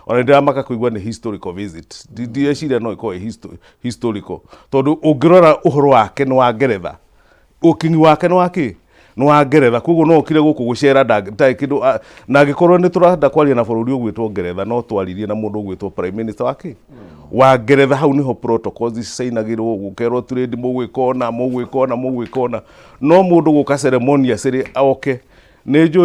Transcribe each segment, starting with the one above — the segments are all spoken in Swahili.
ona ndiramaka kuigwa ni historical visit ndieciria no iko historical tondu ungirora uhoro wake ni wa Ngeretha ukingi wake ni waki ni wa Ngeretha koguo no ukire guku gucera ndai kindu na agikorwo ni turanda kwaria na bururi ugwitwo Ngeretha no twaririe na mundu ugwitwo prime minister waki wa Ngeretha hau niho protocols cisainagirwo gukerwo trade mugwikona no mundu guka ceremony aciri oke Nejo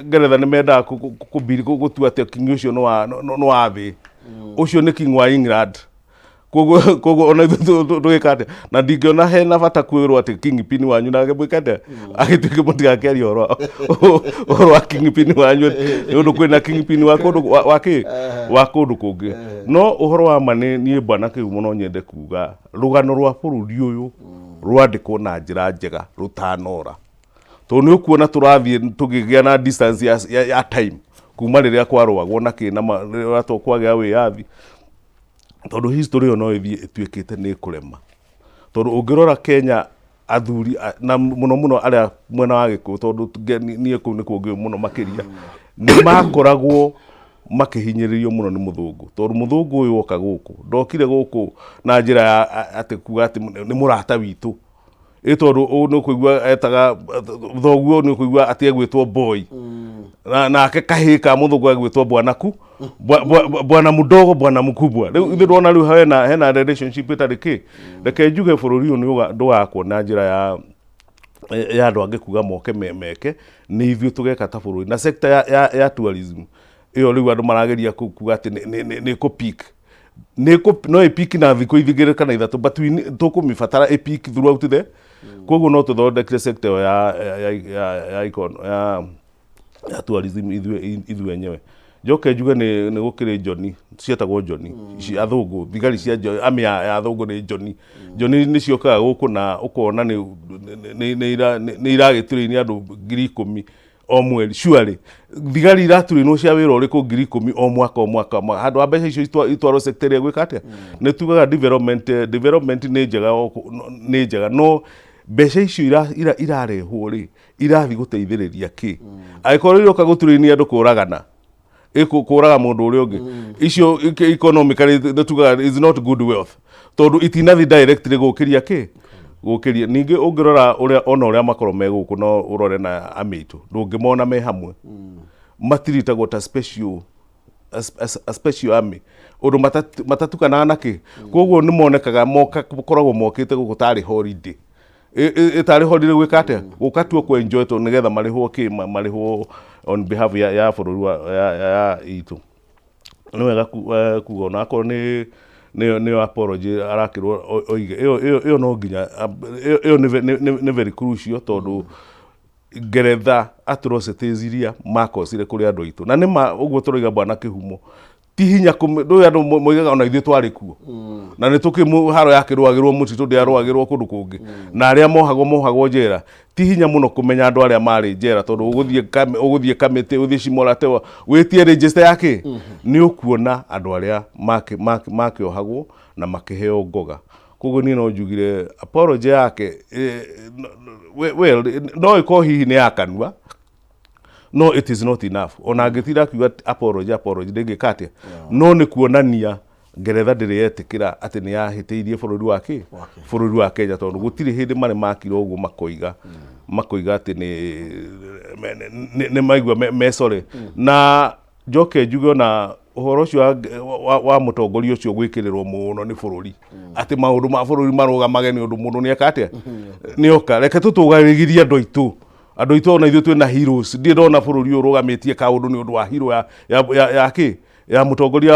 Ngeretha nimenda kubiri gutua ati king ucio no athi ucio ni king wa England kogo ona twikate na ndingiona hena bata kwirwo ati king pin wanyu na gebwikate agituike mutiga keri oro wa king pin wanyu ndu kwina king pin wa kundu kungi no uhoro wa mane nie bana kiu muno nyende kuga rugano rwa bururi uyu rwandikwo na njira njega rutanora to ni ukuona turathie tugigia na distance ya time kuma riria kwarwagwo na kina rato kwagea wiathi tondu history no ituikite ni kurema tondu ungirora Kenya athuri na muno aria mwena wa Gikuyu tondu nie ku ni kuonge muno makiria ni makoragwo makihinyiririo muno ni muthungu tondu muthungu uyu woka guku ndokire guku na njira ati kuga ati ni murata witu tondu no kuigwa etaga thoguo no kuigwa ati egwitwo boy na ake kahika muthungu egwitwo bwanaku bwana mudogo bwana mukubwa riu ndona riu hena relationship itariki reke njuge bururi uni ndugakwo na njira ya andu angikuga moke meke ni ithu tugeka ta bururi na sector ya tourism iyo riu andu marageria kuga ati ni ko peak no epic na thiko ithigire kana ithatu but tukumibatara epic throughout the koguo no tuthondekire sector ya tourism ithu enyewe joke njuge ni gukire Joni cietagwo Joni ici athungu thigari cia ami ya athungu ni Joni ni ciokaga guku na ukona ni iragitire andu 10,000 o mweri surely thigari iraturinwo cia wira uriku 10,000 o mwaka handu wa mbeca icio itwaro sector ya gwika atia ni tugaga development ni njega no mbeca icio irarehwo ri irathi guteithiriria ki aikorwo iroka guturini andu kuragana kuraga mundu uri ungi icio economically tugaga is not good wealth tondu itinathi directly gukiria ki gukiria ningi ungirora uria makoro meguku no urore na amitu ndungimona me hamwe matiritagwo ta special army undu matatukana naki koguo ni monekaga koragwo mokite guku tari holiday itari holiday gwikate gukatuo ku enjoy to nigetha marihwo on behalf ya bururi ya itu no wega kuona akoro ni apology arakirwo oige iyo no nginya iyo ni very crucial tondu Ngeretha atrocities iria makosire kuri andu itu na nima uguo turoiga bwana kihumo ti hinya ndu andu moigaga ona ithu twari kuo na ni tukimuharo yakirwagirwo mutitu ndiarwagirwo kundu kungi na aria mohagwo njera ti hinya muno kumenya andu aria mari njera tondu uguthie kamite uthie cimorate witie register yake ni ukuona andu aria makiohagwo na makiheo ngoga koguo ni no njugire apology yake well no iko hihi ni akanua no it is not enough ona angitira kiuga apology ndingikatia no ni kuonania Ngeretha ndiriyetikira ati ni yahitiirie bururi wa Kenya tondu gutiri hindi mari makiro uguo makoiga ati ni maigwa me sorry na joke njuge na uhoro ucio wa mutongoria ucio gwikirirwo muno ni bururi ati maundu ma bururi marugamage ni undu mundu ni akatia ni oka reke tutugarigiria andu itu ona ithu twina heroes ndirona bururi urugamitie kaundu ni undu wa hero ya mutongoria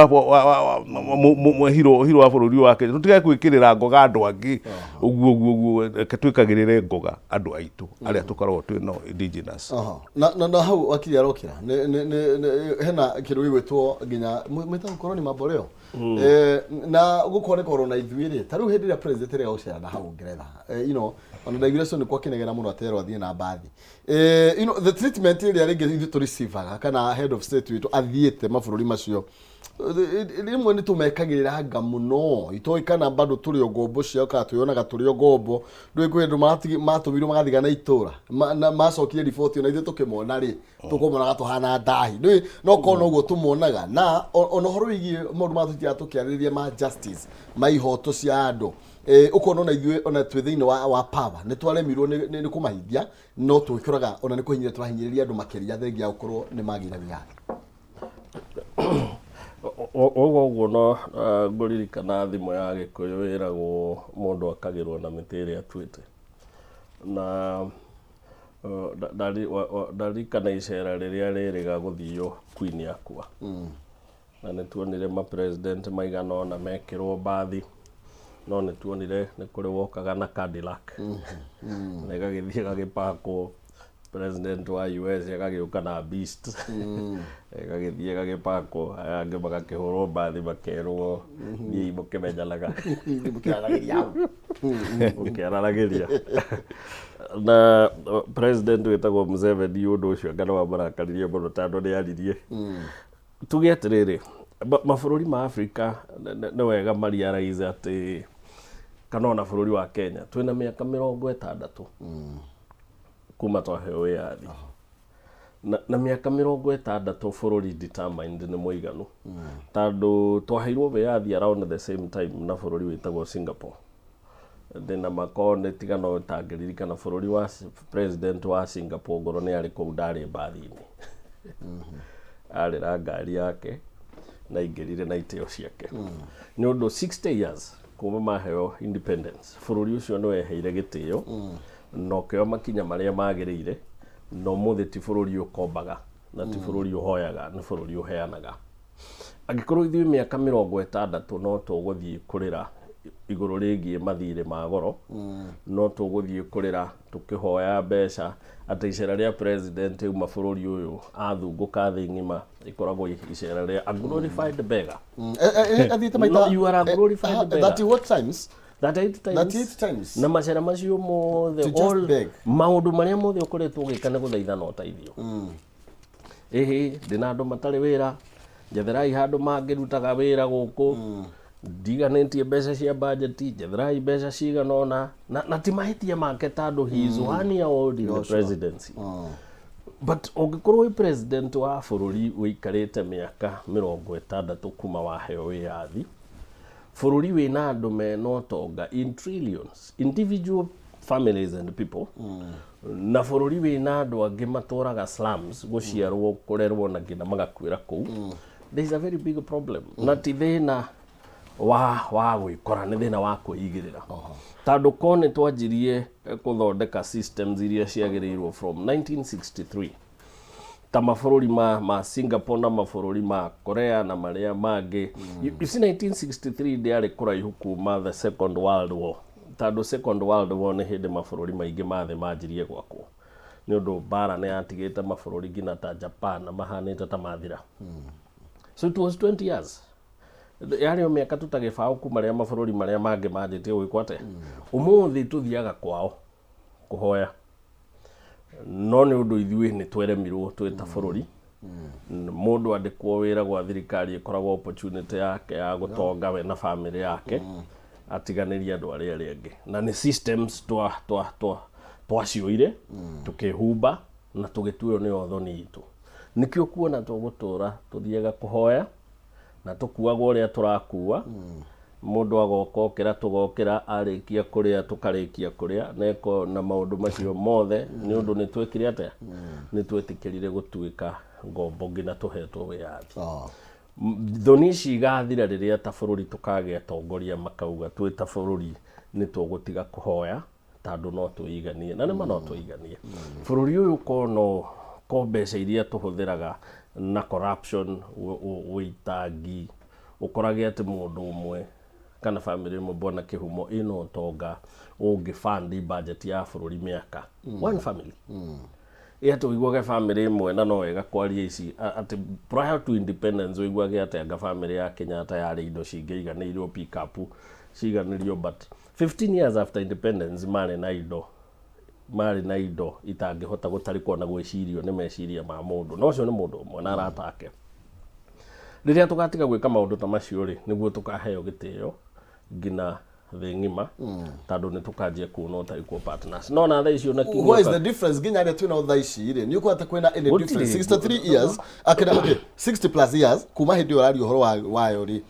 hero wa bururi wake tutigae gwikirira ngoga andu angi uguo ketwikagirire ngoga andu aitu aria tukarwo twino indigenous na hau wakiri arokira hena kindu gigwitwo nginya mwita koroni maboreo na gukore korona ithuire taru hindi ya president ria ucera na hau Ngeretha on the regulation ni kwa kinegera muno atero athie na bathi the treatment ria ringi ithu to receive kana head of state witu athiete mabururi macio rimwe nĩ tũmekagĩrĩra nga mũno itoĩ kana bado tũrĩ ngombo ciao kana tuonaga tũrĩ ngombo ndũĩ kwĩ andũ matũmirwo magathiga na itũra macokire riboti ona ithuĩ tũkĩmona rĩ tũkũmonaga tũhana ndahi ndũĩ no korwo ũguo tũmonaga na ona ũhoro wĩgiĩ maũndũ ma tũthiaga tũkĩarĩrĩria ma justice ma ihoto cia andũ ukona ona ithuĩ ona twĩ thĩinĩ wa power nĩ twaremirwo nĩ kũmahithia no twĩkoraga ona nĩ kũhinyĩrĩria tũrahinyĩrĩria andũ makĩria thengia gũkorwo nĩ magĩra wĩyathi oguo no ngũririkana thimũ ya Gĩkũyũ wĩragwo mũndũ akagĩrwo na mĩtĩ ĩrĩa atuĩte na ndaririkana icera rĩrĩa rĩrĩga gũthiio Queen yakwa na nĩ tuonire ma president maigana ona mekĩrwo mbathi no nĩ tuonire nĩ kũrĩ wokaga na Cadillac na ĩgagĩthiĩ gagĩpakwo president wa US agagĩũka na Beast agagĩthiĩ agagĩpakwo angĩ magakĩhũrwo mbathi makerwo thiĩ mũkĩmenyanaga mũkĩaragĩria na president wĩtagwo Museveni ũndũ ũcio ngano wamarakaririe mũno tondũ nĩ aririe tuge atĩrĩrĩ mabũrũri ma Africa nĩ wega mariaraize atĩ kana ona bũrũri wa Kenya twĩna mĩaka 60 kuma twaheo wĩyathi na mĩaka 60 bũrũri determined nĩ mũiganu tondũ twaheirwo wĩyathi around the same time na bũrũri wĩtagwo Singapore ndĩna makone tigana ũtangĩririkana bũrũri wa president wa Singapore ngoro nĩ arĩ kũu ndarĩ mbathi-inĩ arĩ na ngari yake na ingĩrire na itĩo ciake nĩ ũndũ 60 years kuma maheo independence bũrũri ũcio nĩ weheire gĩtĩo no kĩo makinya marĩa magĩrĩire no mũthĩ ti bũrũri ũkombaga na ti bũrũri ũhoyaga nĩ bũrũri ũheanaga angĩkorwo ithuĩ mĩaka 60 no tũgũthiĩ kũrĩra igũrũ rĩgiĩ mathirĩ ma goro no tũgũthiĩ kũrĩra tũkĩhoya mbeca atĩ icera rĩa president uma bũrũri ũyũ athungũka thĩ ng'ima ikoragwo icera rĩa a glorified beggar you are a glorified beggar that what times 38 times na macera macio mothe all maũndũ marĩa mothe ũkoretwo ũgĩka nĩ gũthaithana ũteithio ndĩna andũ matarĩ wĩra njetherai handũ mangĩrutaga wĩra gũkũ ndiganĩtie mbeca cia budget njetherai mbeca cigana ona na ti mahĩtia make tondũ he is 1 year old in the presidency but ũngĩkorwo wĩ president wa bũrũri wĩikarĩte mĩaka 60 kuma waheo wĩyathi bũrũri wĩna andũ mena ũtonga in trillions individual families and people na bũrũri wĩna andũ angĩ matũraga slums gũciarwo kũrerwo na nginya magakuĩra kũu there is a very big problem na ti thĩna wa gwĩkora nĩ thĩna wa kwĩigĩrĩra tondũ ko nĩ twanjirie gũthondeka systems iria ciagĩrĩirwo from 1963 ta mabũrũri ma Singapore na mabũrũri ma Korea na marĩa mangĩ you see 1963 ndĩarĩ kũraihu kuma the second world war tondũ second world war nĩ hĩndĩ mabũrũri maingĩ ma thĩ manjirie gwakwo nĩ ũndũ mbara nĩ yatigĩte mabũrũri nginya ta Japan na mahanĩte ta mathira so it was 20 years yarĩ o mĩaka tũtagĩbaũ kuma rĩa mabũrũri marĩa mangĩ manjĩtie gwĩkwo atĩa ũmũthĩ tũthiaga kwao kũhoya no nĩ ũndũ ithuĩ nĩ tweremirwo twĩ ta bũrũri mũndũ andĩkwo wĩra gwa thirikari ĩkoragwo opportunity yake ya gũtonga we na family yake atiganĩria andũ arĩa angĩ na nĩ systems twacioire tũkĩhumba na tũgĩtuĩrwo nĩ othoni itũ nĩkĩo kuona tũgũtũra tũthiaga kũhoya na tũkuagwo ũrĩa tũrakua mũndũ agokokera tũgokera arĩkia kũrĩa tũkarĩkia kũrĩa neko na maũndũ macio mothe nĩ ũndũ nĩ twekire atĩa nĩ twetĩkĩrire gũtuĩka ngombo nginya tũhetwo wĩyathi thoni ici igathira rĩrĩa ta bũrũri tũkagĩa atongoria makauga twĩ ta bũrũri nĩ tũgũtiga kũhoya tondũ no twĩiganie na nĩma no twĩiganie bũrũri ũyũ ko mbeca iria tũhũthĩraga na corruption wĩitangi ũkorage atĩ mũndũ ũmwe kana family ĩmwe bona kĩhumo ĩno ũtonga ũngĩfund budget ya bũrũri mĩaka one family tũiguage family ĩmwe na no wega kwaria ici atĩ prior to independence ũiguage atĩ anga family ya Kenyatta yarĩ indo cingĩiganĩirwo pick up ciganĩrio but 15 years after independence marĩ na indo itangĩhota gũtarĩkwo na gwĩcirio nĩ meciria ma mũndũ no ũcio nĩ mũndũ ũmwe na arata ake riria tugatiga gwika maundu ta macio ri niguo tukaheo gitio ngina the ngima tando ni tukanjia kuona utarikuo partners no na thaa icio na kinyo what is the difference nginya ria twina thaa ici ri ni ukwata kwina any difference 63 years akina okay 60 plus years kuma hindi urari uhoro wayo ri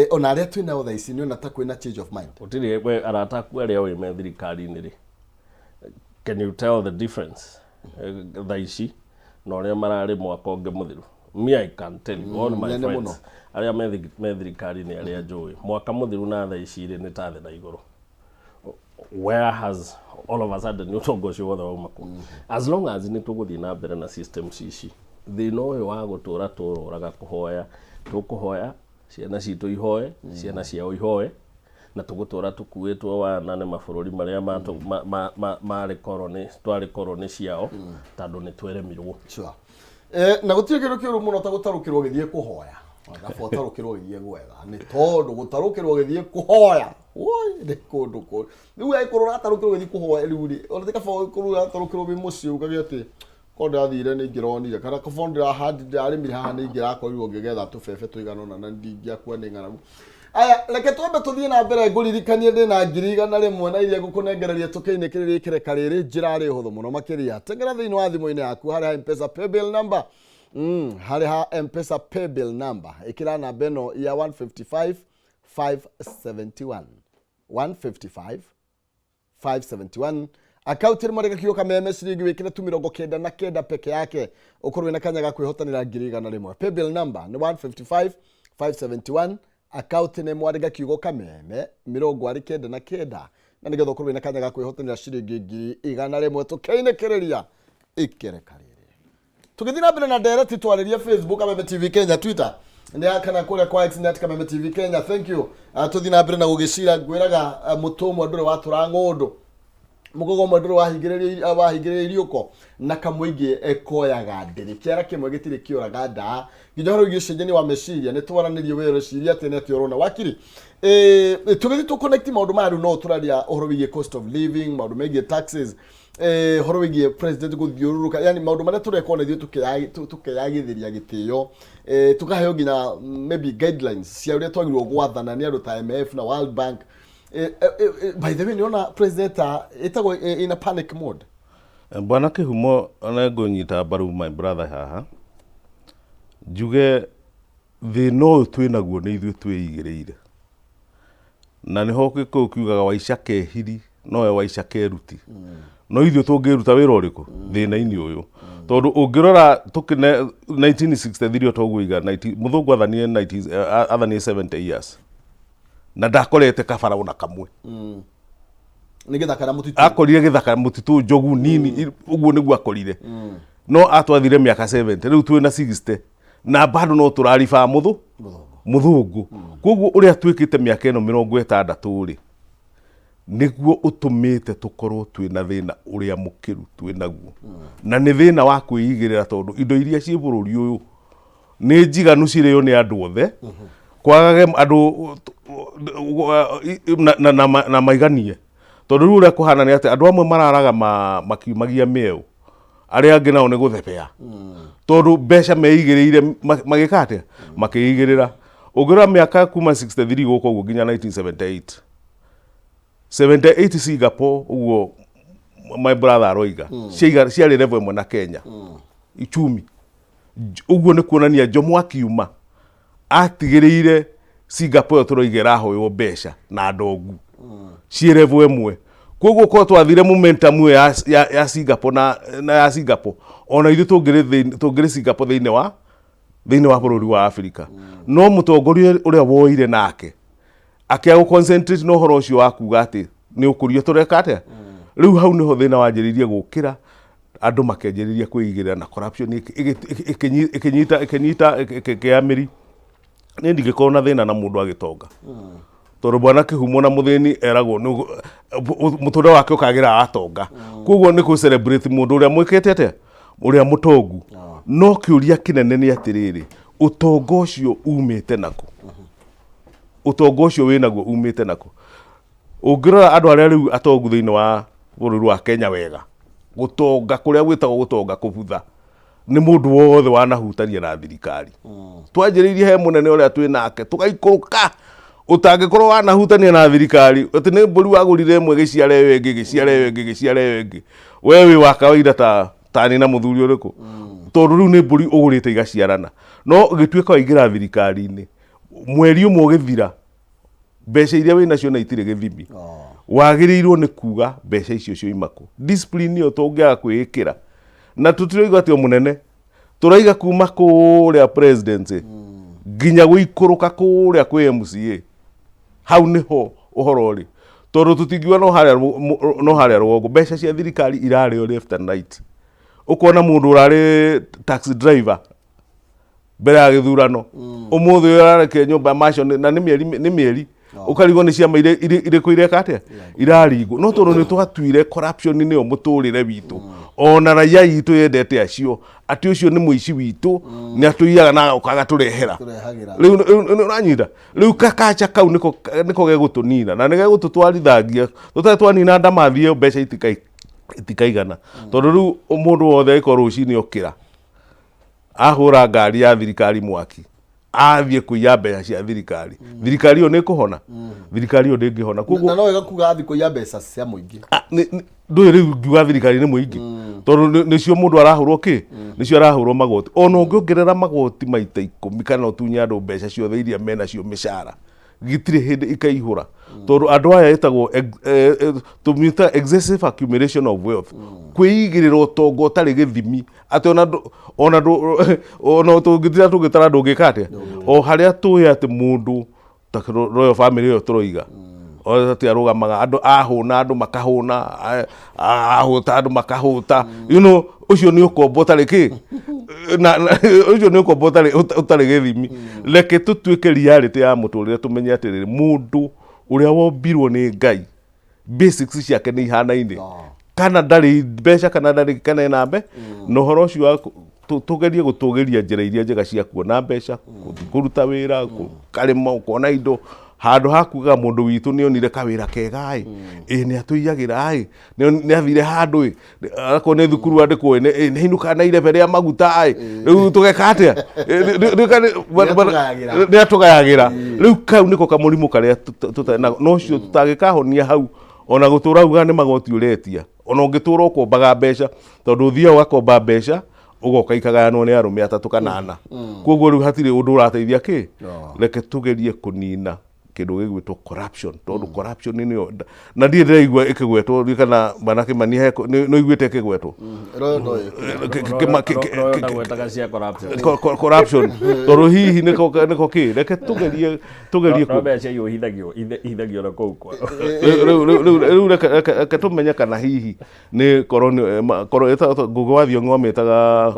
ona ria twina thaa ici ni ona ta kwina change of mind utiri we arata ku aria we me thirikari ni ri can you tell the difference thaa ici no ria marari mwaka unge muthiru me I can tell you all my friends aria me thirikari ni aria njui mwaka muthiru na thaa ici ri ni ta thĩ na igũrũ where has all of a sudden you talk gocio wothe wauma ku as long as ni tuguthii na mbere na systems ici thina uyu wa gutura turoraga kuhoya tukuhoya ciana citu ihoe ciana ciao ihoe na tugutura tukuitwo wana ne mabururi maria mari koroni twari koroni ciao tando ni tweremirwo sure na gutire kindu kiuru muno ta gutarukirwo githie kuhoya na gutarukirwo githie gwetha ni tondu gutarukirwo githie kuhoya woi de kundu ko riu ai kurura atarukirwo githie kuhoya riu ri ona tika fo kurura atarukirwo bi muci ugagia ati konda athire ni ngironire kana kabondira handi ari mi haha ni ngira korirwo ngigetha tubebe tuiganona na ndingia kwa ni ng'aragu aya reke twambe tuthie na mbere nguririkanie ndi na ngiri igana rimwe na iria ngukunengereria tukiine kiriri kireka riri njira ri huthu muno makiria tengera thiini wa thimu-ini yaku hari ha M-Pesa paybill number hari ha M-Pesa paybill number ikira namba eno ya 155 571 155 571 account iri marika kiyo Kameme ciringi wikire tu 99 peke yake ukorwe na kanya ga kwihotanira ngiri igana rimwe paybill number ni 155 571 account ni mwariga kiugo Kameme 99 na nigetha ukorwe na kanya ga kwihotanira ciringi ngiri igana rimwe tukiinekereria ikereka riri tukithina mbere na direct twaririe Facebook Kameme TV Kenya Twitter ndi akana kule kwa X net Kameme TV Kenya thank you tuthina mbere na gugicira gwiraga mutumwa ndure watura ngundu mugogo maduro wahigiriria uko na kamwigi ekoyaga ndiri kiara kimwe gitire kioraga nda gijoro gicenjeni wa meciria ni twaranirie wero ciria tene tiorona wakiri tugithi tu connect maundu maru no turaria uhoro wigie cost of living maundu megie taxes uhoro wigie president guthiururuka yani maundu maria turekona thio tukeyagithiria gitio tukaheo ngina maybe guidelines cia uria twagirwo gwathana ni andu ta IMF na World Bank. By the way, niona president itago in a panic mode. Bwana Kihumo ona ngonyita baru my brother haha. Juge the no twinaguo ni ithu twigireire. Na ni hoke ko kiugaga waicake hiri no waicake ruti. No ithu tungiruta wira uriku thina-ini uyu. Tondu ungirora tukine 1963 togwiga 90 muthungu athanie 90s athanie 70 years. Na ndakorete kabara ona kamwe ni githaka mutitu akorire githaka mutitu njogu nini uguo niguo akorire no atwathire miaka 70 riu twina 60 na bado no turariba muthungu koguo uria twikite miaka eno 60 ri niguo utumite tukorwo twina thina uria mukiru twinaguo na ni thina wa kwiyigirira tondu indo iria ci bururi uyu ni njiganu cirio ni andu othe kwagage andu na maiganie tondu riu uria kuhana ni ati andu amwe mararaga makiumagia mieu aria angi nao ni guthepea tondu mbeca meigiriire magikate makiigirira ungirora miaka kuma 63 guko guo nginya 1978 Singapore uguo my brother aroiga ciari level imwe na Kenya ichumi uguo ni kuonania Jomo akiuma atigiriire Singapore turoigera hoyo mbeca na ndogu cirevu emwe koguo ko twathire momentum ya Singapore na ya Singapore ona ithu tungire Singapore thiine wa bururi wa Africa no mutongoria uria woire nake akia concentrate no horo ucio wa kuga ati ni ukurio tureka ate riu hau niho thina wanjiririe gukira andu makenjiriria kwigirira na corruption ikinyita kiamiri ni ndigikona na thina na mundu agitonga tondu Bwana Kihumo na muthini eragwo muture wake ukagira atonga koguo ni ku celebrate mundu uria mwikete ate uria mutongu no kiuria kinene ni atiriri utonga ucio umite naku utonga ucio winaguo umite naku ungirora andu aria riu atongu thiini wa bururi wa Kenya wega gutonga kuria gwitagwo gutonga kubutha nĩ mũndũ wothe wanahutania na thirikari twanjĩrĩirie he mũnene ũrĩa twĩ nake tũgaikũrũka ũtangĩkorwo wanahutania na thirikari atĩ nĩ mbũri wagũrire ĩmwe gĩciare ĩyo ĩngĩ we wĩ wa kawaida ta nĩ na mũthuri ũrĩkũ tondũ rĩu nĩ mbũri ũgũrĩte igaciarana no gĩtuĩka waingĩra thirikari-inĩ mweri ũmwe ũgĩthira mbeca iria wĩ nacio na itirĩ gĩthimi wagĩrĩirwo nĩ kuga mbeca icio cioima kũ discipline ĩyo tũngĩaga kwĩĩkĩra na tũtiroiga atĩ o mũnene tũraiga kuma kũrĩa presidency nginya gũikũrũka kũrĩa kwĩ MCA hau nĩho ũhoro ũrĩ tondũ tũtingiuga no harĩa rũgongo mbeca cia thirikari irarĩo left and right ũkona mũndũ ũrarĩ taxi driver mbere ya gĩthurano ũmũthĩ ũyũ arareke nyũmba macio na nĩ mĩeri ukarigwo nĩ ciama irĩkũ ireka atĩa iraringwo no tondũ nĩ twatuire corruption nĩyo mũtũrĩre witũ ona raia itũ yendete acio atĩ ũcio nĩ mũici witũ nĩ atũiyaga na ũkaga tũrehera rĩu ũranyita rĩu kakacha kau nĩko gegũtũnina na nĩ gegũtũtwarithagia tũtarĩ twanina ndamathi ĩyo mbeca itikaigana tondũ rĩu mũndũ wothe agĩkorwo rũcinĩ okĩra ahũra ngari ya thirikari mwaki athiĩ kũiya mbeca cia thirikari thirikari ĩyo nĩ ĩkũhona thirikari ĩyo ndĩngĩhona na no wega kuga athiĩ kũiya mbeca cia mũingĩ ndũĩ rĩu ngiuga thirikari nĩ mũingĩ tondũ nĩcio mũndũ arahũrwo kĩ nĩcio arahũrwo magoti ona ũngĩongerera magoti maita 10 kana ũtunye andũ mbeca ciothe iria menacio mĩcara gĩtirĩ hĩndĩ ikaihũra tondũ andũ aya ĩtagwo tũmĩta excessive accumulation of wealth kwĩigĩrĩra ũtonga ũtarĩ gĩthimi atĩ ona tũngĩtira tũgĩtara ndũngĩka atĩa o harĩa tũĩ atĩ mũndũ ta royal family ĩyo tũroiga atĩ arũgamaga andũ ahũna andũ makahũna ahũta andũ makahũta ũcio nĩ ũkombo ũtarĩ kĩ ũcio nĩ ũkombo ũtarĩ gĩthimi reke tũtuĩke reality ya mũtũrĩre tũmenye atĩrĩrĩ mũndũ ũrĩa wombirwo nĩ Ngai basics ciake nĩ ihanaine kana ndarĩ mbeca kana ndarĩ kana ena mbe na ũhoro ũcio tũgerie gũtũgĩria njĩra iria njega cia kuona mbeca kũruta wĩra karĩma ũkona indo handũ hakuga mũndũ witũ nĩ onire kawĩra kega nĩ atũiyagĩra nĩ athire handũ akoo nĩ thukuru andĩkwo nĩ inuka na irebe rĩa maguta rĩu tũgeka atĩa nĩ atũgayagĩra rĩu kau nĩko kamũrimũ karĩa tũtarĩ no ũcio tũtangĩkahonia hau ona gũtũra uga nĩ magoti ũretia ona ũngĩtũra ũkombaga mbeca tondũ ũthiaga ũgakomba mbeca ũgoka ikagayanwo nĩ arũme atatũ kana ana koguo rĩu hatirĩ ũndũ ũrateithia kĩ reke tũgerie kũnina kĩndũ gĩgwĩtwo corruption tondũ corruption nĩyo na ndiĩ ndĩraigua ĩkĩgwetwo kana manake mani no iguĩte ĩkĩgwetwo corruption tondũ hihi nĩko kĩ reke tũgerie mbeca iyo ihithagio na kũu kwa rĩu reke tũmenye kana hihi nĩ ngũgĩ wa Thiong'o mĩtaga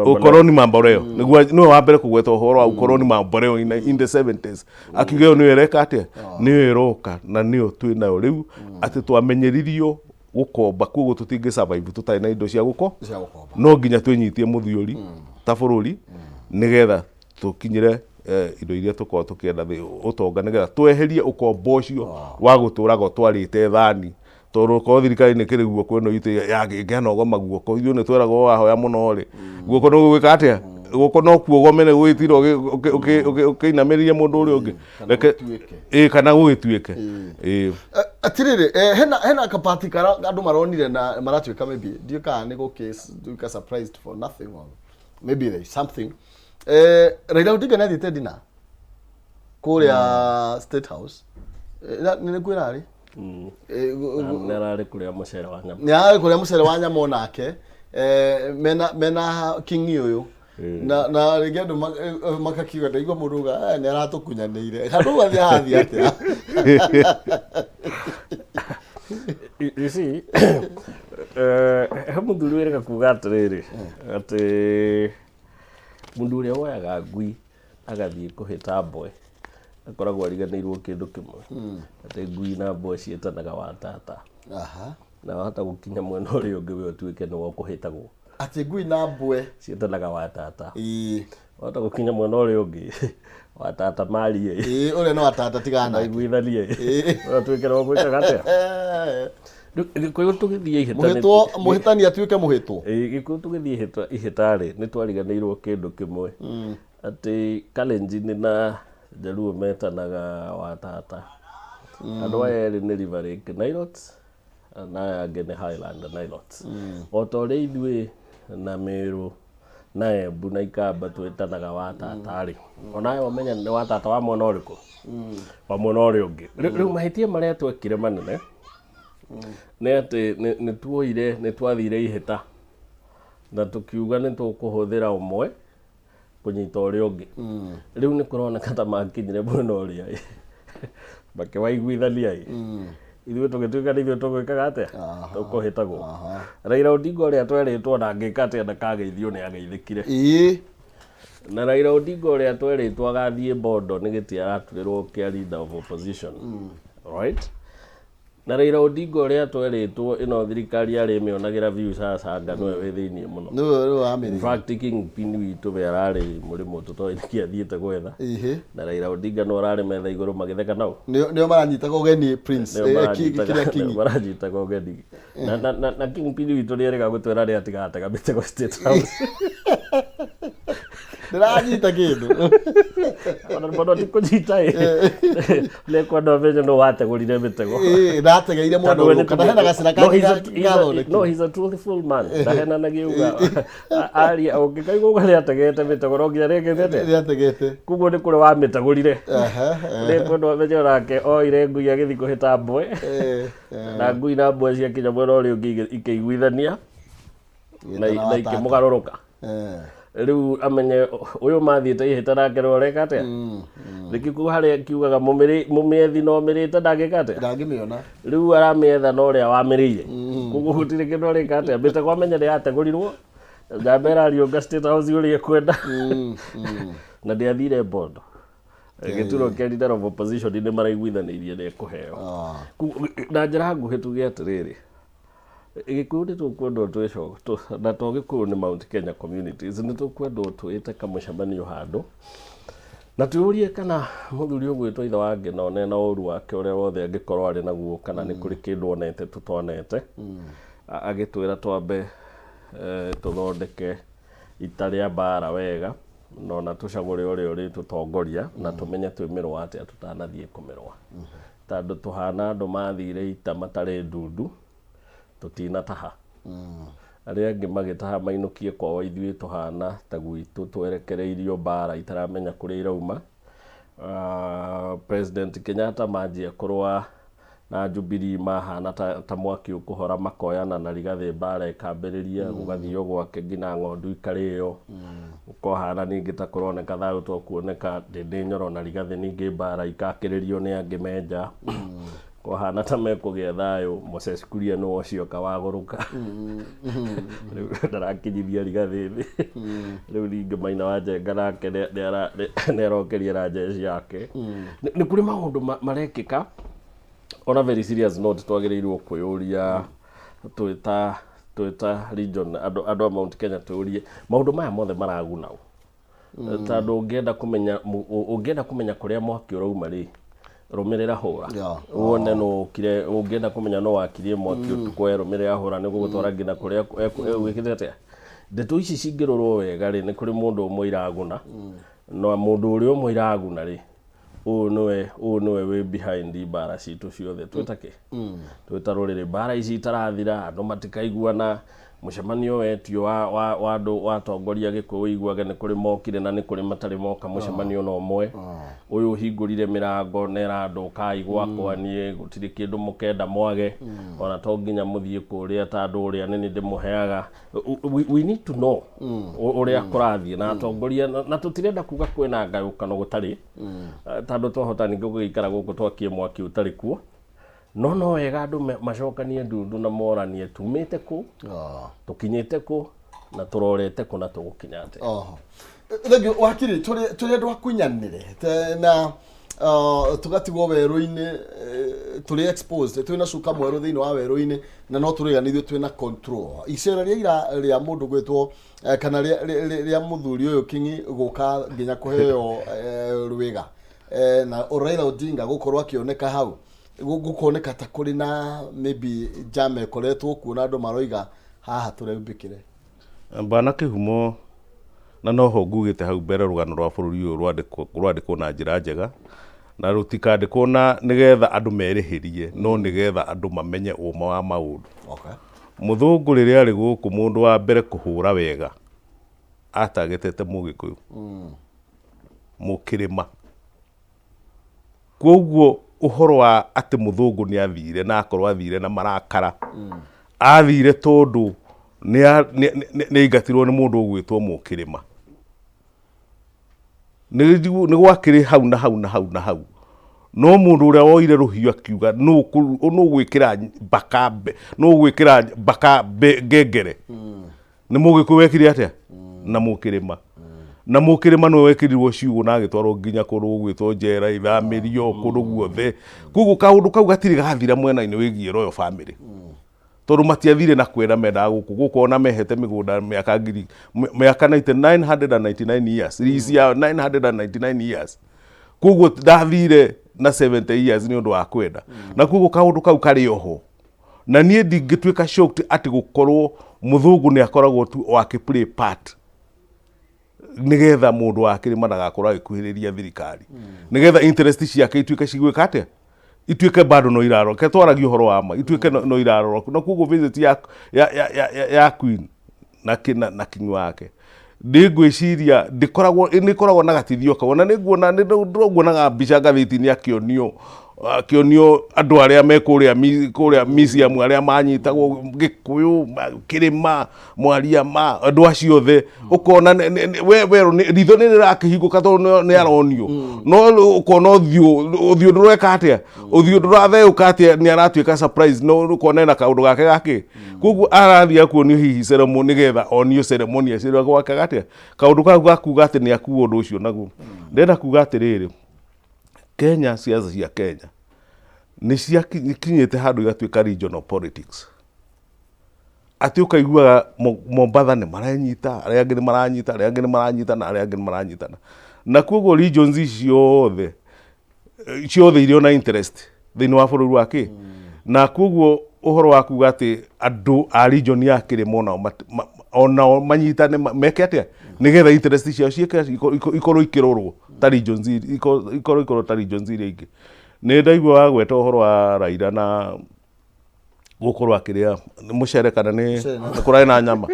ukoloni mamboleo nĩwe wa mbere kũgweta ũhoro wa ukoloni mamboleo in the 70s akiuga reka atĩa nĩyo ĩroka na nĩyo twĩ nayo rĩu atĩ twamenyeririo gũkomba koguo tũtingĩ survive tũtarĩ na indo cia gũkomba no nginya twĩnyitie mũthiũri ta bũrũri nĩgetha tũkinyĩre indo iria tũkorwo tũkĩenda ũtonga nĩgetha tweherie ũkombo ũcio wa gũtũraga twarĩte thani tondũ korwo thirikari nĩ kĩrĩ guoko ĩno itũ yagĩngĩana ũgoma guoko ithuĩ nĩ twĩragwo wahoya mũno rĩ guoko no gũgwĩka atĩa guoko no kuogome nĩ gwĩtira ũkĩinamĩrĩrie mũndũ ũrĩa ũngĩ reke kana gũgĩtuĩke atirĩrĩ hena kabati kara andũ maronire na maratuĩka maybe ndiũ kana nĩ gũka surprised for nothing or maybe there is something Raila Odinga nĩ athiĩte dina kũrĩa State House nĩ kwĩra rĩ nĩararĩ kũrĩa mũcere wa nyama onake mena kingi ũyũ na rĩngĩ andũ makakiuga ndaigua mũndũ uga nĩ aratũkunyanĩire handũ gathiĩ hathiĩ atĩa you see he mũthuri wĩrĩga kuga atĩrĩrĩ atĩ mũndũ ũrĩa woyaga ngui agathiĩ kũhĩta mboe akoragwo ariganĩirwo kĩndũ kĩmwe atĩ ngui na mboe ciĩtanaga watata na wahota gũkinya mwena ũrĩa ũngĩ we ũtuĩke nĩwe ũkũhĩtagwo atĩ ngui na mbwe ciĩtanaga watata wahota gũkinya mwena ũrĩa ũngĩ watata marie ũrĩa no watata tigana iguithanie ũtuĩke nĩwe ũgwĩkaga atĩa Gikuyu tugithie muhitwo muhitani atuike muhitwo Gikuyu tugithie ihitari ni twariganirwo kindu kimwe ati Kalenjin na Jaluo metanaga watata andu aya ni River Lake Nilotes na angĩ nĩ Highland Nilotes o ta ũrĩa ithuĩ na Meru na Embu na Ikamba twĩtanaga watata rĩ onawe wamenya nĩ watata wa mwena ũrĩkũ wa mwena ũrĩa ũngĩ rĩu mahĩtia marĩa twekire manene nĩ atĩ nĩ tuoire nĩ twathire ihĩta na tũkiuga nĩ tũkũhũthĩra ũmwe kũnyita ũrĩa ũngĩ rĩu nĩ kũroneka ta makinyire mwena ũrĩa makĩwaiguithania ithuĩ tũgĩtuĩka nĩ ithuĩ tũgwĩkaga atĩa tũkũhĩtagwo Raila Odinga ũrĩa twerĩtwo na angĩka atĩa ndakageithio nĩ ageithĩkire na Raila Odinga ũrĩa twerĩtwo agathiĩ Bondo nĩ gĩtĩ araturĩrwo kĩa leader of opposition right na Raila Odinga ũrĩa twerĩtwo ĩno thirikari yarĩ mĩonagĩra views acanga nĩwe wĩ thĩiniĩ mũno in fact Kingpin witũ we ararĩ mũrĩmo tũtoĩ nĩkĩ athiĩte gwetha na Raila Odinga no ararĩ metha igũrũ magĩtheka nao nĩo maranyitaga ũgeni Prince kĩrĩa King maranyitaga ũgeni na Kingpin witũ nĩerĩga gũtwĩra nĩ atigatega mĩtego State House ndĩranyita kĩndũ ona mbona tikũnyita nĩ kwenda ũmenye no wategũrire mĩtego ndategeire mũndũ kana hena gacĩra gathondeki no he's a truthful man ndahenanagia uga aria ũngĩkaigua nĩ ategete mĩtego no nginya rĩngĩ kuguo nĩ kũrĩ wa mĩtegũrire nĩ kwenda ũmenye onake oire ngui agĩthiĩ kũhĩta mbwe na ngui na mbwe ciakinya mwena ũrĩa ũngĩ ikĩiguithania na ikĩmũgarũrũka rĩu amenye ũyũ mathiĩte ihĩta nake no ũreka atĩa rĩkĩkuo harĩa kiugaga mũmĩethi no mĩrĩte ndangĩka atĩa ndangĩmĩona rĩu aramĩetha no ũrĩa wamĩrĩire koguo gũtirĩ kĩndũ areka atĩa mĩtego amenye nĩ yategũrirwo njamba ĩrariũnga State House ũrĩa ekwenda na ndĩathire Bondo gĩturwa kĩa leader of opposition nĩ maraiguithanĩirie nĩ ekũheo na njĩra nguhĩ tuge atĩrĩrĩ Gikuyu nĩ tũkwendwo twĩcoke na to Gikuyu nĩ Mount Kenya communities nĩ tũkwendwo twĩte kamũcemanio handũ na twĩũrie kana mũthuri ũgwĩtwo ithe wa Ngĩna na ũru wake ũrĩa wothe angĩkorwo arĩ naguo kana nĩ kũrĩ kĩndũ onete tũtonete agĩtwĩra twambe tũthondeke ita rĩa mbara wega na tũcagũre ũrĩa ũrĩtũtongoria na tũmenye twĩmĩrwa atĩa tũtanathiĩ kũmĩrwa tondũ tũhana andũ mathire ita matarĩ ndundu tutinataha arĩa angĩ magĩtaha mainũkie kwao ithuĩ tũhana ta gwitũ twerekereirio mbara itaramenya kũrĩa irauma President Kenyatta manjia kũrũa na Jubilee mahana ta mwaki ũkũhora makoyana na Rigathĩ mbara ĩkambĩrĩria gũgathio gwake nginya ng'ondu ikarĩo ũkohana ningĩ ta kũroneka thayũ twakuoneka Ndĩndĩ Nyoro na Rigathĩ ningĩ mbara ikakĩrĩrio nĩ angĩ menja kohana ta mekũgĩa thayũ Moses Kuria nĩwe ũcio kawagũrũka ndarakinyithia Rigathĩ thĩ rĩu ningĩ Maina wa Njenga nake nĩarokeria na jeshi yake nĩ kũrĩ maũndũ marekĩka on a very serious note twagĩrĩirwo kwĩyũria twĩta region andũ a Mount Kenya twĩyũrie maũndũ maya mothe maraguna tondũ ũngĩenda kũmenya kũrĩa mwaki ũrauma rĩ rũmĩrĩra hũra wone no kire ũngĩenda kũmenya no wakirie mwaki ũtukũ rũmĩrĩra hũra nĩguo gũtwara nginya kũrĩa gwĩkĩte atĩa ndeto ici cingĩrorwo wega rĩ nĩ kũrĩ mũndũ ũmwe iraguna no mũndũ ũrĩa ũmwe iraguna rĩ ũyũ nĩwe wĩ behind mbara citũ ciothe twĩta twĩta rũrĩrĩ mbara ici itarathira andũ matikaiguana mũcemanio wetio wa andũ watongoria Gĩkũyũ iguage nĩ kũrĩ mokire na nĩ kũrĩ matarĩ moka mũcemanio no ũmwe ũyũ hingũrire mĩrango nera andũ kai gwakwa niĩ gũtirĩ kĩndũ mũkenda mwage ona to nginya mũthiĩ kũrĩa ta andũ ũrĩa nĩ ndĩmũheaga we need to know ũrĩa kũrathiĩ na atongoria na tũtirenda kuga kwĩna ngayũkano gũtarĩ tondũ twahota ningĩ gũgĩikara gũkũ twakie mwaki ũtarĩ kuo no wega andũ macokanie ndundu na moranie tumĩte kũ tũkinyĩte kũ na tũrorete kũ na tũgũkinya atĩa thengio wakiri tũrĩ andũ akunyanĩre na tugatigwo werũ-inĩ tũrĩ exposed twĩna cuka mwerũ thĩinĩ wa werũ-inĩ na no tũrĩganithio twĩna control icera rĩa mũndũ gwĩtwo kana rĩa mũthuri ũyũ Kingi gũka nginya kũheo rwĩga na Raila Odinga gũkorwo akĩoneka hau gukoneka ta kuri na maybe jame koretwo kuona andu maroiga haha turembikire bana kihumo na noho ngugite hau mbere rugano rwa bururi uyu rwandikwo na njira njega na rutikandikwo na nigetha andu merihirie no nigetha andu mamenye uma wa maundu. Okay. Muthungu riria ari guku mundu wa mbere kuhura wega atagetete mugikuyu mukirima koguo uhoro wa ati muthungu ni athire na akorwo athire na marakara athire tondu ni ingatirwo ni mundu ugwitwo mukirima ni gwakiri hau na hau na hau na hau no mundu uria woire ruhiu akiuga no gwikira baka ngengere ni mugiku wekire atia na mukirima na mukirima no wekirirwo ciugo na agitwarwo nginya kundu gwitwo njera ithamirio kundu guothe kugu kaundu kau gatiri gathira mwena-ini wigie royal family tondu matiathire na kwera menda guku ona mehete migunda miaka 999 years cia 999 years kugu ndathire na 70 years ni undu wa kwenda na kugu kaundu kau kari oho na nie ndingituika shocked ati gukorwo muthungu ni akoragwo tu play part nigetha mundu wa kirima ndagakorwo agikuhiriria thirikari nigetha interest ciake ituike cigwika atia ituike bado no iraro ke twaragia uhoro wa ma ituike no iraro na kugu visit ya queen na kinyu wake ndigwiciria ndikoragwo na gatithio kaona niguona ndiguonaga mbica ngathiti-ini akionio andu aria me kuria museum aria manyitagwo Gikuyu Kirima Mwariama andu acio the ukona we ritho ni rirakihinguka tondu ni aronio no ukona uthio ndureka atia uthio nduratheuka atia ni aratuika surprise no ukona na kaundu gake gaki koguo arathia kuonio hihi ceremony nigetha onio ceremony acio gwake gatia kaundu kau gakuga ati ni akuo undu ucio naguo ndenda kuga atiriri Kenya siasa cia Kenya ni ciakinyite handu igatuika regional politics ati ukaigua Mombatha ni maranyita aria angi ni maranyita aria angi ni maranyita na aria angi ni maranyitana na koguo regions ciothe irio na interest thini wa bururi wake na koguo uhoro wa kuga ati andu a region ya Kirima ona manyitane meke atia nigetha interest ciao cieke ikorwo ikirorwo ta regions ikorwo ta regions iria ingi ni ndaigua wa gweta uhoro wa Raila na gukorwo akiria mucere kana ni kurai na nyama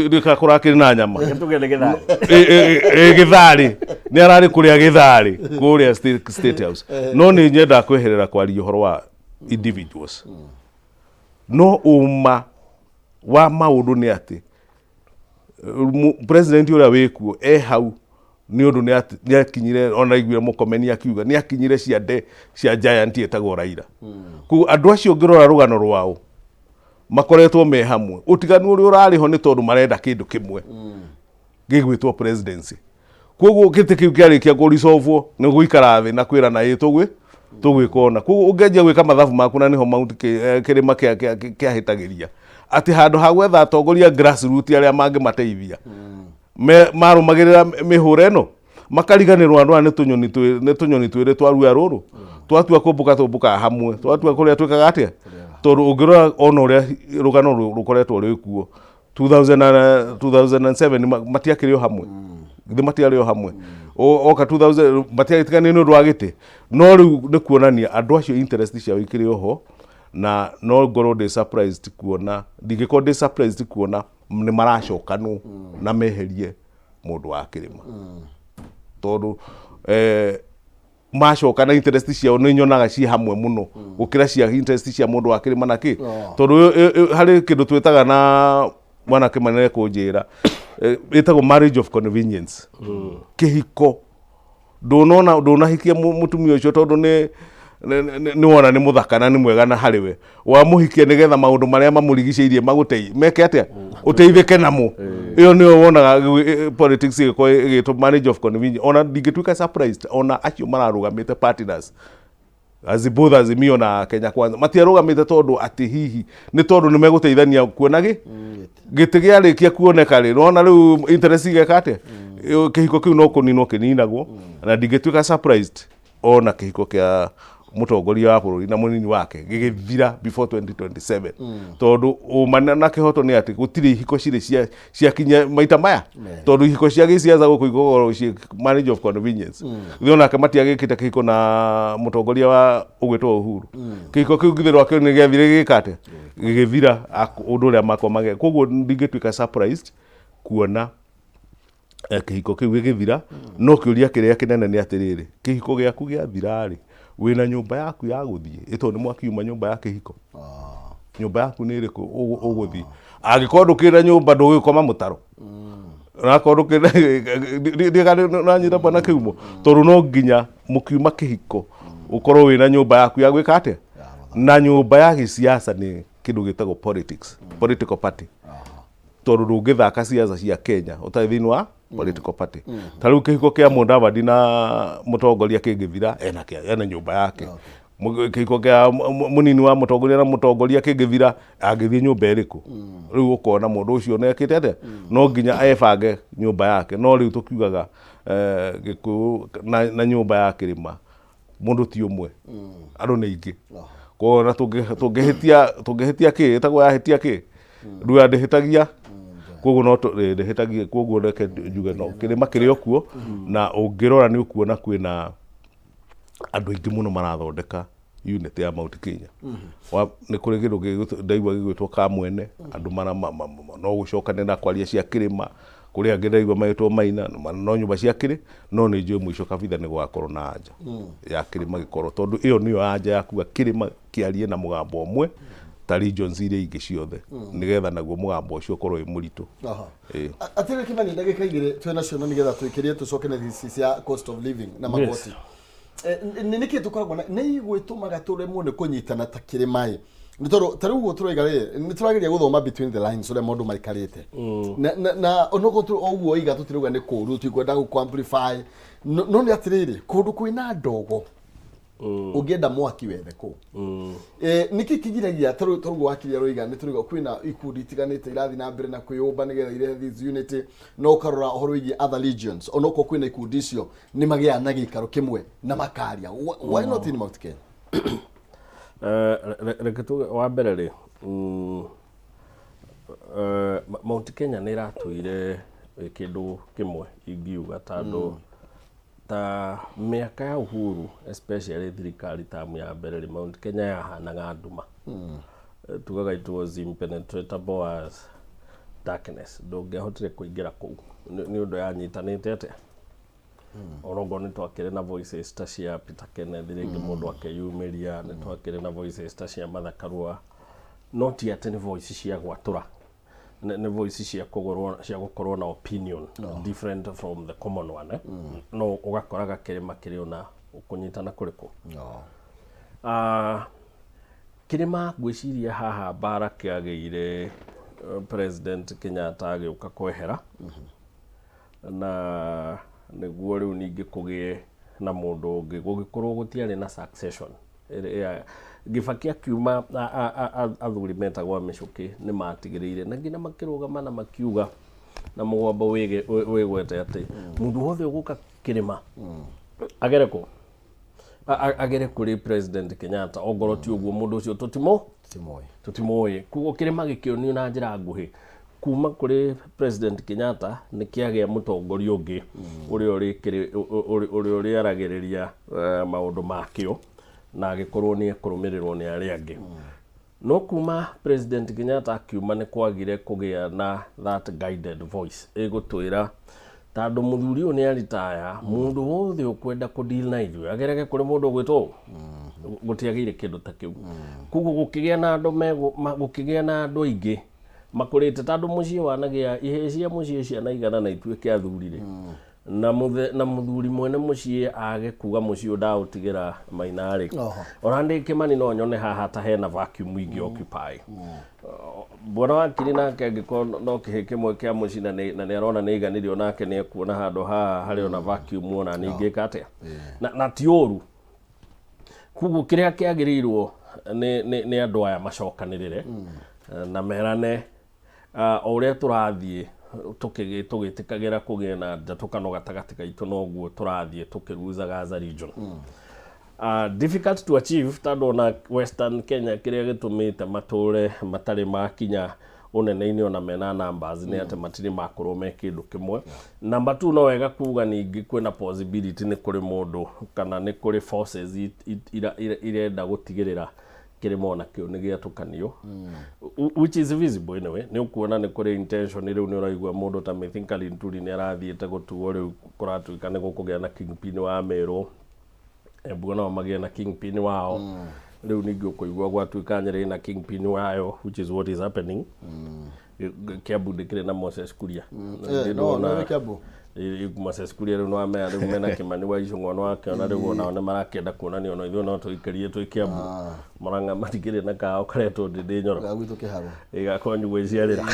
ndika kiri na nyama githari ni arari kuria githari kuria state house no ni nyenda kweherera kwaria uhoro wa individuals no uma wa maundu ni ati president uria wikuo hau ni undu ni akinyire ona igwire mukomeni akiuga ni akinyire cia giant etagwo Raila ku andu acio ngirora rugano rwao makoretwo me hamwe utiganu uri urariho ni tondu marenda kindu kimwe gigwitwo presidency koguo gite kiu kiarikia ku resolve ni guikara thi na kwira na tugwikona koguo ungeje gwika mathabu maku na niho mount kirima kiahitagiria ati handu ha gwetha atongoria grassroots aria mangi mateithia marumagirira mihure no makariganirwo andu ni tunyoni twiri twarua ruru twatua kumbuka hamwe twatua kuria twikaga atia tondu ungirora ona uria rugano rukoretwo rikuo 2007 matiakirio hamwe githi matiario hamwe oka 2000 matiatikane ni rwagite no riu ni kuonania andu acio interest ciao ikiri oho na no ngorwo ndi surprised kuona ndingikoo ndi surprised kuona ni maracokanu na meherie mundu wa Kirima tondu macokana interest ciao ni nyonaga ci hamwe muno gukira cia interest cia mundu wa Kirima na ki tondu hari kindu twitaga na mwana kimanere kunjira etagwo marriage of convenience kihiko ndonahikia mutumia ucio tondu ni wona ni muthaka na ni mwega na hariwe wa muhikia nigetha maundu maria mamurigiceirie magutei meke atia uteithike namo iyo ni wonaga politics igito marriage of convenience ona ndingituika surprised ona acio mararugamite partners both Azimio na Kenya Kwanza matiarugamite tondu ati hihi ni tondu ni meguteithania kuonagi giti giarikia kuoneka ri nona riu interest igeka atia kihiko kiu no kuninwo kininagwo na ndingituika surprised ona kihiko kia mutongoria wa bururi na munini wake gigithira before 2027 tondu umana na kihoto ni ati gutiri ihiko ciri cia kinya maita maya tondu ihiko cia giciaca guku igogoro ci marriage of convenience thiona ke matiagikite kihiko na mutongoria wa ugwitwo Uhuru kihiko kiu githirwa kio ni giathire gikate gigithira undu uria makomage koguo ndingituika surprised kuona kihiko kiu gigithira no kiuria kiria kinene ni atiriri kihiko giaku giathira ri wina nyumba yaku ya guthie ito ni mwakiuma nyumba ya kihiko nyumba yaku ni iriku uguthie agikorwo ndukira nyumba ndugikoma mutaro na korwo kira na nyita bana kiumo tondu no nginya mukiuma kihiko ukorwo wina nyumba yaku ya gwika atia na nyumba ya gisiasa ni kindu gitagwo political party tondu ndungithaka siasa cia Kenya utari thiini wa political party tariu kihiko kia Mudavadi na mutongoria kingithira ena nyumba yake kihiko kia munini wa mutongoria na mutongoria kingithira agithie nyumba iriku riu ukona mundu ucio nekite atia no nginya ebange nyumba yake no riu tukiugaga Gikuyu na nyumba ya Kirima mundu ti umwe andu ni ingi kona tungihitia ki etagwo yahitia ki riu andihitagia koguo no ndihitagia koguo reke njuge no Kirima kiri okuo na ungirora ni ukuona kwina andu ingi muno marathondeka unit ya Mount Kenya ni kuri gindu ndaigua gigwitwo Kameme andu no gucokane na kwaria cia Kirima kuri angi ndaigua magitwo Maina no nyumba cia kiri no ni njui mwisho kabitha ni gwakorwo na anja ya Kirima gikorwo tondu iyo niyo anja ya kuga Kirima kiarie na mugambo omwe ta regions iria ingi ciothe nigetha naguo mugambo ucio ukorwo wi muritu atire Kimani ndagika igire twena cio nigetha twikirie tucokene thisi cia cost of living na magoti niki tukoragwo na igwitumaga turemwo ni kunyitana ta Kirima ni tondu tari uguo turaiga ni turageria guthoma between the lines uria mundu maikarite na onogo tu oguo iga tutiriuga ni kuru tukwenda gu amplify no ni atiriri kundu kwina ndogo ugienda mwaki wethe ku niki kigiragia torugo wakiria roiga ni turigo kwina ikundi tiganite irathi na mbere na kwiyumba nigetha ire this unity no karora horo igi other legions onoko kwina ikundi icio ni magia na gikaro kimwe na makaria why not in Mount Kenya reketu wa mbere ri Mount Kenya ni ratuire kindu kimwe ingiuga tondu ta miaka ya Uhuru especially thirikari tamu ya mbere Mount Kenya yahanaga nduma tugaga it was impenetrable as darkness ndungehotire kuingira kuu ni undu yanyitanite ate onogo ni twakire na voices ta cia Peter Kenneth ringi mundu akeyumiria ni twakire na voices ta cia Mathakarua not yet ni voices cia gwatura ne voices cia gukorwo na opinion different from the common one no ugakoraga Kirima kirio na ukunyitana kuriku Kirima gwiciria haha bara kiageire president Kenyatta agiuka kwehera na niguo riu ningi kugie na mundu ungi gugikorwo gutiari na succession Gibaki akiuma athuri metagwa Michuki ni matigirire na ngina makirugama na makiuga na mugombo wigwete ati mundu wothe uguka Kirima agere kuri president Kenyatta ogoro ti uguo mundu ucio tutimoye kugo Kirima gikionio na njira nguhi kuma kuri president Kenyatta ni kiagia mutongoria ungi uri aragiriria maundu makio na agikorwo ni kurumirirwo ni aria angi no kuma president Kenyatta akiuma ni kwagire kugia na that guided voice igutwira tondu muthuri uyu ni aritaya mundu wothe ukwenda ku deal na ithu agerege kuri mundu gwitwo gutiagire kindu ta kiu kugu gukigia na andu gukigia na andu aingi makurite tondu mucii wanagia ihecia mucii ciana igana na ituike athurire na muthuri mwene mucii age kuga mucii udawutigira mainari orande Kimani no nyone haha ta hena vacuum ingi occupy bwana wakiri nake ngiko no kihike mwe kia mucii na ni arona ni iganirio nake ni kuona handu haha hari ona vacuum ona ningi kate na tioru kugu kiria kiagirirwo ni andu aya macokanirire na merane uria turathie tugitikagira kugia na njatukano gatagati gaitu noguo turathie tukiruzaga za region difficult to achieve tondũ na Western Kenya kĩrĩa gĩtũmĩte matũre matarĩ makinya unene-inĩ ona mena numbers nĩ atĩ matirĩ makorwo me kĩndũ kĩmwe. Number 2 no wega kuga ningĩ kwĩna possibility nĩ kũrĩ mũndũ kana nĩ kũrĩ forces irenda gũtigĩrĩra kĩrĩmo ona kĩo nĩ gĩatũkanio, which is visible anyway. Nĩ ũkuona nĩ kũrĩ intention rĩu nĩ ũraigua mũndũ ta Mithika Linturi nĩ arathiĩte gũtuo rĩu kũratuĩka nĩ gũkũgĩa na kingpin wa Meru, Embu nao magĩe na kingpin wao. Rĩu ningĩ ũkũigua gwatuĩka Nyeri na kingpin wayo, which is what is happening. Kiambu ndĩkĩrĩ na Moses Kuria. No Kiambu Moses Kuria rĩu no amea rĩu mena Kĩmani wa Icũng'wa no akĩona rĩu onao nĩ marakĩenda kuonania ona ithuĩ no tũikĩrie twĩ Kiambu. Murang'a matikĩrĩ na kao karetwo ndĩ Nyoro gwitũ Kĩharũ ĩgakorwo nyugo iciarĩra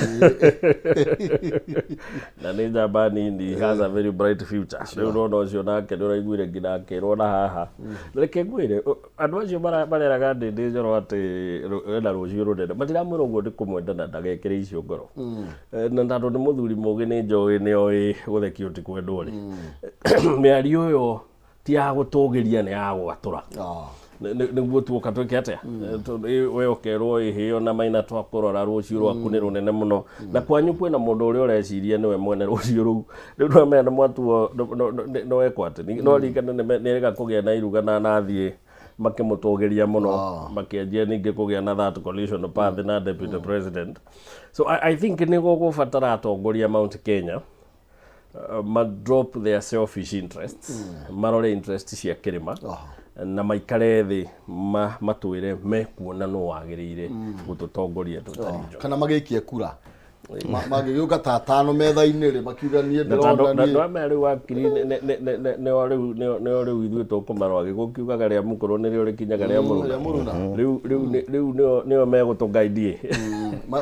na nĩ njamba nini, has a very bright future. Rĩu no ũcio nake nĩ ũraiguire nginya akĩrwo na haha reke ngwĩre andũ acio mareraga ndĩ Nyoro atĩ ena rũciũ rũnene matiramwĩra ũguo nĩ kũmwenda na ndagekĩre icio ngoro, na tondũ nĩ mũthuri mũũgĩ nĩ njoĩ nĩoĩ gũthekio ti kwendwo rĩ. Mĩario ĩyo ti ya gũtũgĩria nĩ ya gwatũra. Nĩguo tuoka twĩke atĩa we ũkerwo ĩhĩo na Maina twakũrora rũciũ rwaku nĩ rũnene mũno na kwanyu kwĩna mũndũ ũrĩa ũreciria nĩwe mwene rũciũ rũu. Rĩu no mena mwatuo no ekwo atĩ no ririkane nĩrega kũgĩa na iruga na nathiĩ makĩmũtũgĩria mũno makĩanjia ningĩ kũgĩa na that coalition path na deputy president. So I think nĩ gũgũbatara atongoria Mount Kenya drop their selfish interests, marore interests cia kĩrĩma na maikare thĩ matwĩre mekuona no wagĩrĩire gũtũtongoria tũtarĩ kana magĩikie kura magĩgĩũka ta tano metha-inĩ rĩ makiuga niĩ ndĩrona niĩ no meri wakiri nĩo rĩu ithuĩ tũkũmarwa gĩgũkiugaga rĩa mũkorwo nĩrĩo rĩkinyaga rĩa mũruna rĩu nĩo megũtũgaidie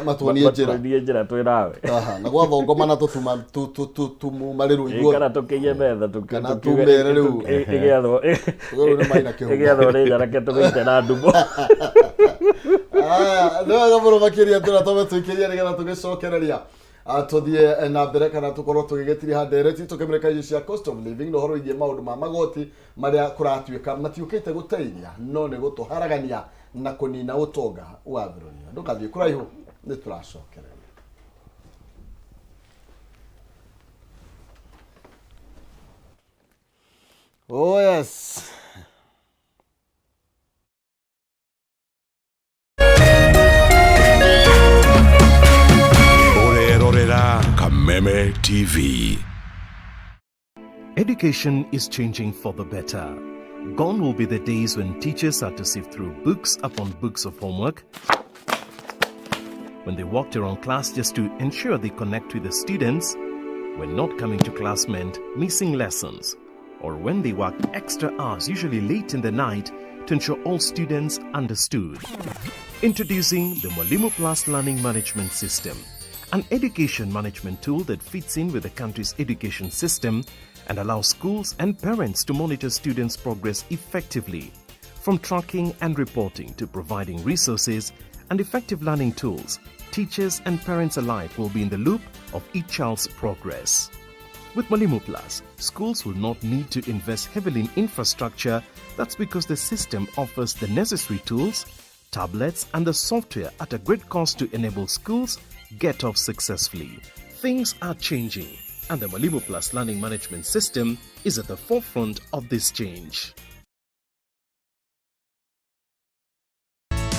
matuonie njĩra twĩrawe na gwathongoma na tũtumu marĩ rũigũ kana tũkĩie metha kana tumere rĩu ĩgĩathwo nĩ njarake tũgĩite na ndumbo. Nĩ wega mũno makĩria tũratome tũikĩria nĩgetha tũgĩcokereria tũthiĩ na mbere kana tũkorwo tũgĩgĩtiria ndereti tũkĩmĩrĩka icio cia cost of living na ũhoro wĩgiĩ maũndũ ma magoti marĩa kũratuĩka matiũkĩte gũteithia no nĩ gũtũharagania na kũnina ũtonga wa bũrũri. Ndũgathiĩ kũraihu nĩ tũracokereria. Oh yes. Kameme TV. Education is changing for the better. Gone will be the days when teachers had to sift through books upon books of homework, when they walked around class just to ensure they connect with the students, when not coming to class meant missing lessons, or when they worked extra hours, usually late in the night, to ensure all students understood. Introducing the Mwalimu Plus Learning Management System, an education management tool that fits in with the country's education system and allows schools and parents to monitor students' progress effectively. From tracking and reporting to providing resources and effective learning tools, teachers and parents alike will be in the loop of each child's progress. With Mwalimu Plus, schools will not need to invest heavily in infrastructure. That's because the system offers the necessary tools, tablets and the software at a great cost to enable schools get off successfully. Things are changing, and the Mwalimu Plus Learning Management System is at the forefront of this change.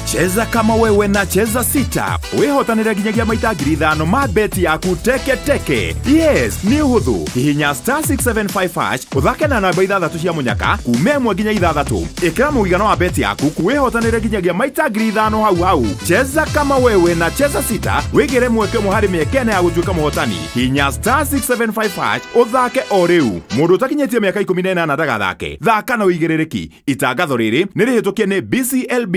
Cheza kama wewe na cheza sita. Wehotanĩre nginyagia maita 5,000 ma beti yaku teke teke. Yes, ni hũthũ. Hihinya *675# uthake na namba 6 cia munyaka kuuma 1 nginya 6. Ĩkĩra mũigana wa beti yaku kwĩhotanĩre nginyagia maita 5,000 hau. Cheza kama wewe na cheza sita. Wĩgĩre mweke mũhari mĩekene ya gũtuĩka mũhotani. Hihinya *675# uthake o rĩu. Mũndũ ũtakinyĩtie mĩaka 18 ndagathake. Thaka na ũigĩrĩrĩki. Itangatho rĩrĩ nĩ rĩhĩtũkie nĩ BCLB.